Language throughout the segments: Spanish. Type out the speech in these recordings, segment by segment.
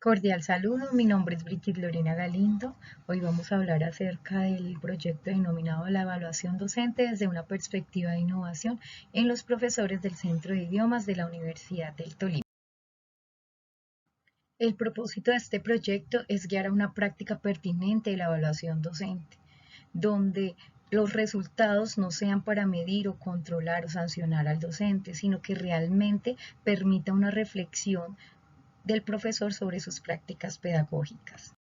Cordial saludo, mi nombre es Brigitte Lorena Galindo. Hoy vamos a hablar acerca del proyecto denominado la evaluación docente desde una perspectiva de innovación en los profesores del Centro de Idiomas de la Universidad del Tolima. El propósito de este proyecto es guiar a una práctica pertinente de la evaluación docente, donde los resultados no sean para medir o controlar o sancionar al docente, sino que realmente permita una reflexión del profesor sobre sus prácticas pedagógicas.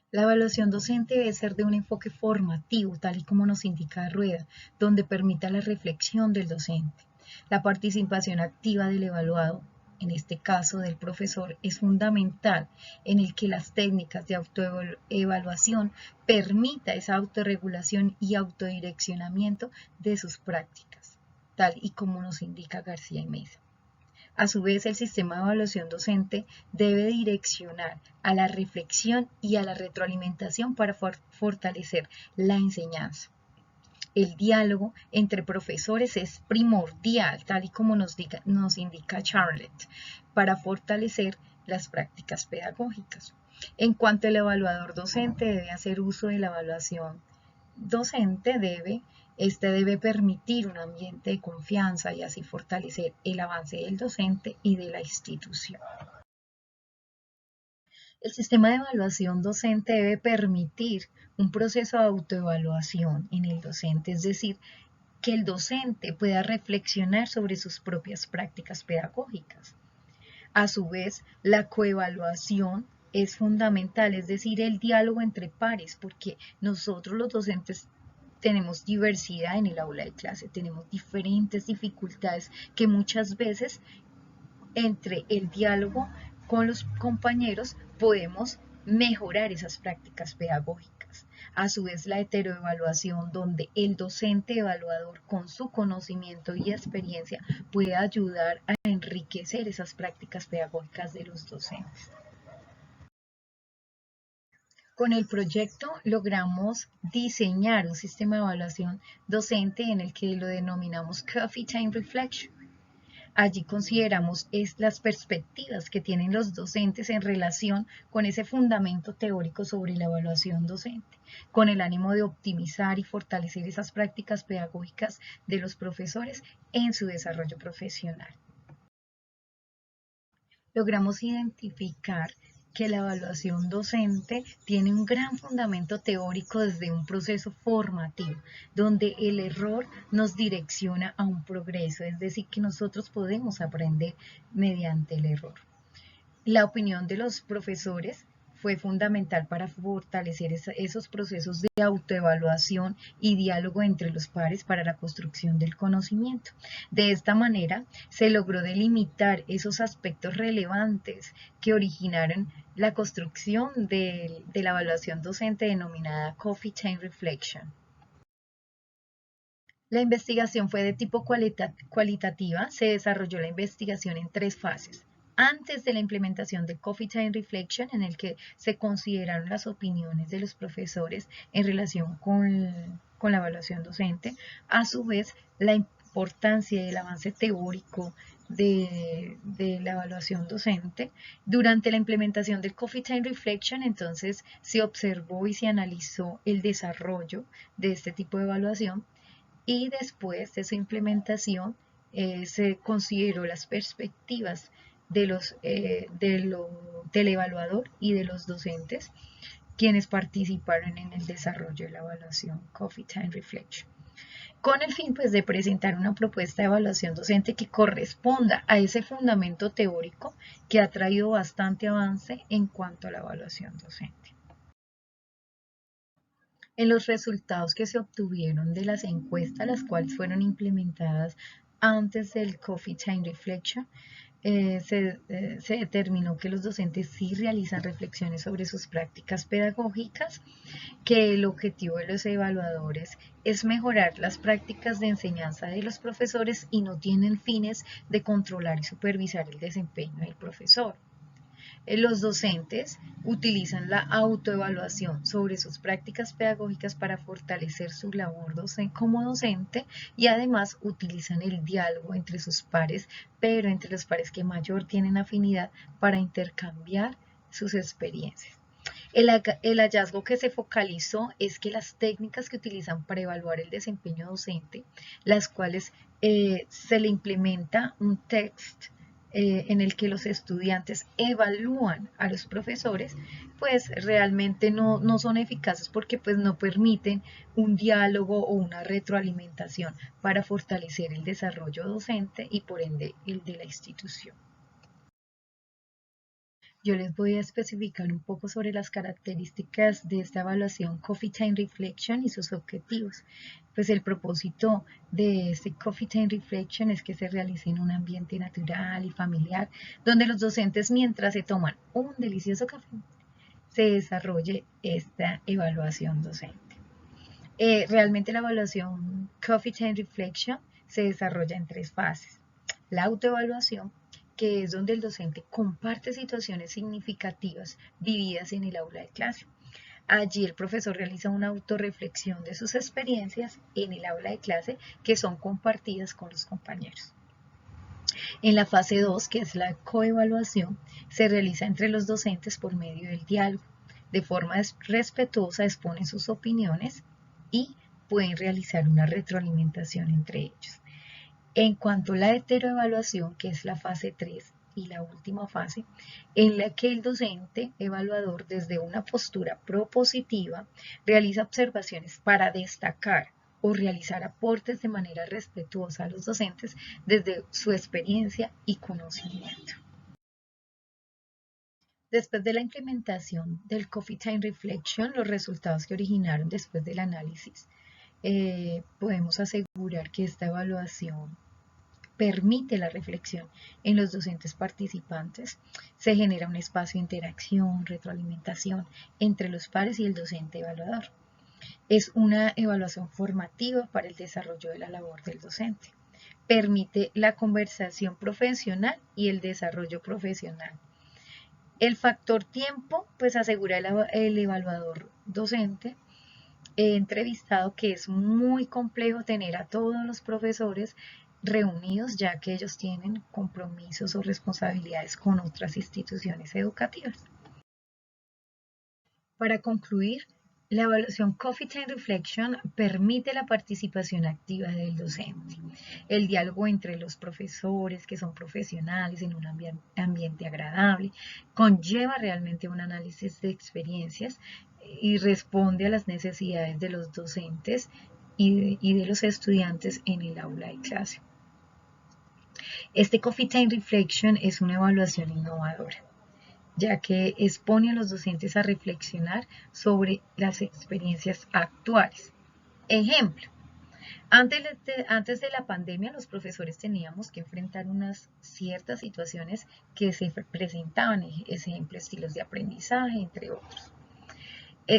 La evaluación docente debe ser de un enfoque formativo, tal y como nos indica Rueda, donde permita la reflexión del docente. La participación activa del evaluado, en este caso del profesor, es fundamental en el que las técnicas de autoevaluación permita esa autorregulación y autodireccionamiento de sus prácticas, tal y como nos indica García y Meza. A su vez, el sistema de evaluación docente debe direccionar a la reflexión y a la retroalimentación para fortalecer la enseñanza. El diálogo entre profesores es primordial, tal y como nos indica Charlotte, para fortalecer las prácticas pedagógicas. En cuanto al evaluador docente, debe hacer uso de la evaluación docente, este debe permitir un ambiente de confianza y así fortalecer el avance del docente y de la institución. El sistema de evaluación docente debe permitir un proceso de autoevaluación en el docente, es decir, que el docente pueda reflexionar sobre sus propias prácticas pedagógicas. A su vez, la coevaluación es fundamental, es decir, el diálogo entre pares, porque nosotros los docentes tenemos diversidad en el aula de clase, tenemos diferentes dificultades que muchas veces entre el diálogo con los compañeros podemos mejorar esas prácticas pedagógicas. A su vez, la heteroevaluación, donde el docente evaluador con su conocimiento y experiencia puede ayudar a enriquecer esas prácticas pedagógicas de los docentes. Con el proyecto logramos diseñar un sistema de evaluación docente en el que lo denominamos Coffee Time Reflection. Allí consideramos las perspectivas que tienen los docentes en relación con ese fundamento teórico sobre la evaluación docente, con el ánimo de optimizar y fortalecer esas prácticas pedagógicas de los profesores en su desarrollo profesional. Logramos identificar que la evaluación docente tiene un gran fundamento teórico desde un proceso formativo, donde el error nos direcciona a un progreso, es decir, que nosotros podemos aprender mediante el error. La opinión de los profesores fue fundamental para fortalecer esos procesos de autoevaluación y diálogo entre los pares para la construcción del conocimiento. De esta manera, se logró delimitar esos aspectos relevantes que originaron la construcción de la evaluación docente denominada Coffee Time Reflection. La investigación fue de tipo cualitativa. Se desarrolló la investigación en 3 fases. Antes de la implementación del Coffee Time Reflection, en el que se consideraron las opiniones de los profesores en relación con la evaluación docente, a su vez la importancia y el avance teórico de la evaluación docente. Durante la implementación del Coffee Time Reflection, entonces se observó y se analizó el desarrollo de este tipo de evaluación y después de su implementación se consideró las perspectivas del evaluador y de los docentes quienes participaron en el desarrollo de la evaluación Coffee Time Reflection, con el fin pues de presentar una propuesta de evaluación docente que corresponda a ese fundamento teórico que ha traído bastante avance en cuanto a la evaluación docente. En los resultados que se obtuvieron de las encuestas, las cuales fueron implementadas antes del Coffee Time Reflection, se determinó que los docentes sí realizan reflexiones sobre sus prácticas pedagógicas, que el objetivo de los evaluadores es mejorar las prácticas de enseñanza de los profesores y no tienen fines de controlar y supervisar el desempeño del profesor. Los docentes utilizan la autoevaluación sobre sus prácticas pedagógicas para fortalecer su labor como docente y además utilizan el diálogo entre sus pares, pero entre los pares que mayor tienen afinidad para intercambiar sus experiencias. El hallazgo que se focalizó es que las técnicas que utilizan para evaluar el desempeño docente, las cuales se le implementa un text en el que los estudiantes evalúan a los profesores, pues realmente no son eficaces porque pues no permiten un diálogo o una retroalimentación para fortalecer el desarrollo docente y por ende el de la institución. Yo les voy a especificar un poco sobre las características de esta evaluación Coffee Time Reflection y sus objetivos. Pues el propósito de este Coffee Time Reflection es que se realice en un ambiente natural y familiar, donde los docentes mientras se toman un delicioso café, se desarrolle esta evaluación docente. Realmente la evaluación Coffee Time Reflection se desarrolla en 3 fases. La autoevaluación, que es donde el docente comparte situaciones significativas vividas en el aula de clase. Allí el profesor realiza una autorreflexión de sus experiencias en el aula de clase que son compartidas con los compañeros. En la fase 2, que es la coevaluación, se realiza entre los docentes por medio del diálogo. De forma respetuosa exponen sus opiniones y pueden realizar una retroalimentación entre ellos. En cuanto a la heteroevaluación, que es la fase 3 y la última fase, en la que el docente evaluador desde una postura propositiva realiza observaciones para destacar o realizar aportes de manera respetuosa a los docentes desde su experiencia y conocimiento. Después de la implementación del Coffee Time Reflection, los resultados que originaron después del análisis, podemos asegurar que esta evaluación permite la reflexión en los docentes participantes, se genera un espacio de interacción, retroalimentación entre los pares y el docente evaluador. Es una evaluación formativa para el desarrollo de la labor del docente. Permite la conversación profesional y el desarrollo profesional. El factor tiempo, pues asegura el evaluador docente entrevistado que es muy complejo tener a todos los profesores reunidos ya que ellos tienen compromisos o responsabilidades con otras instituciones educativas. Para concluir, la evaluación Coffee Time Reflection permite la participación activa del docente, el diálogo entre los profesores que son profesionales en un ambiente agradable, conlleva realmente un análisis de experiencias y responde a las necesidades de los docentes y de los estudiantes en el aula de clase. Este Coffee Time Reflection es una evaluación innovadora, ya que expone a los docentes a reflexionar sobre las experiencias actuales. Ejemplo, antes de la pandemia los profesores teníamos que enfrentar unas ciertas situaciones que se presentaban, ejemplo, estilos de aprendizaje, entre otros.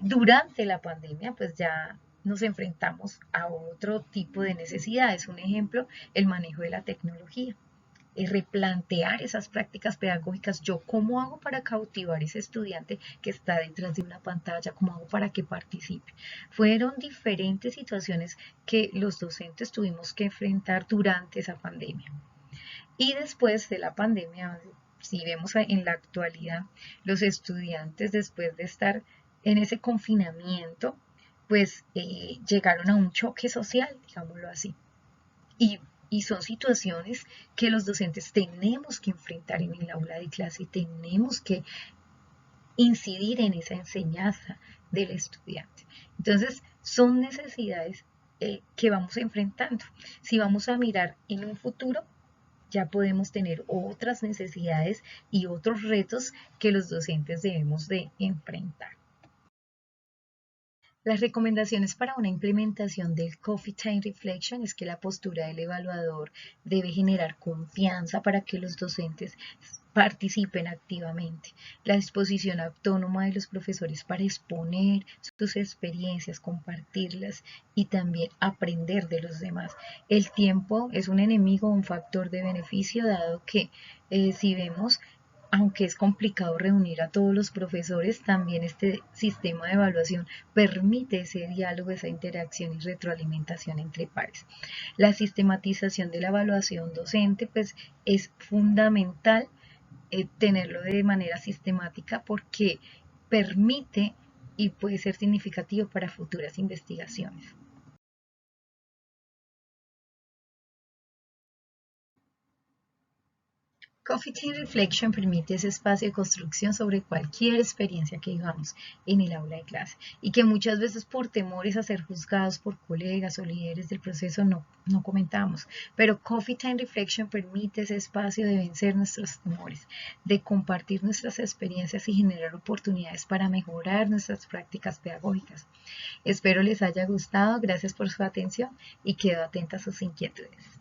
Durante la pandemia, pues ya nos enfrentamos a otro tipo de necesidades. Un ejemplo, el manejo de la tecnología. Replantear esas prácticas pedagógicas. Yo, ¿cómo hago para cautivar a ese estudiante que está detrás de una pantalla? ¿Cómo hago para que participe? Fueron diferentes situaciones que los docentes tuvimos que enfrentar durante esa pandemia. Y después de la pandemia, si vemos en la actualidad, los estudiantes después de estar en ese confinamiento, pues llegaron a un choque social, digámoslo así. Y son situaciones que los docentes tenemos que enfrentar en el aula de clase y tenemos que incidir en esa enseñanza del estudiante. Entonces, son necesidades que vamos enfrentando. Si vamos a mirar en un futuro, ya podemos tener otras necesidades y otros retos que los docentes debemos de enfrentar. Las recomendaciones para una implementación del Coffee Time Reflection es que la postura del evaluador debe generar confianza para que los docentes participen activamente. La disposición autónoma de los profesores para exponer sus experiencias, compartirlas y también aprender de los demás. El tiempo es un enemigo o un factor de beneficio dado que si vemos Aunque es complicado reunir a todos los profesores, también este sistema de evaluación permite ese diálogo, esa interacción y retroalimentación entre pares. La sistematización de la evaluación docente pues es fundamental tenerlo de manera sistemática porque permite y puede ser significativo para futuras investigaciones. Coffee Time Reflection permite ese espacio de construcción sobre cualquier experiencia que vivamos en el aula de clase y que muchas veces por temores a ser juzgados por colegas o líderes del proceso no comentamos. Pero Coffee Time Reflection permite ese espacio de vencer nuestros temores, de compartir nuestras experiencias y generar oportunidades para mejorar nuestras prácticas pedagógicas. Espero les haya gustado, gracias por su atención y quedo atenta a sus inquietudes.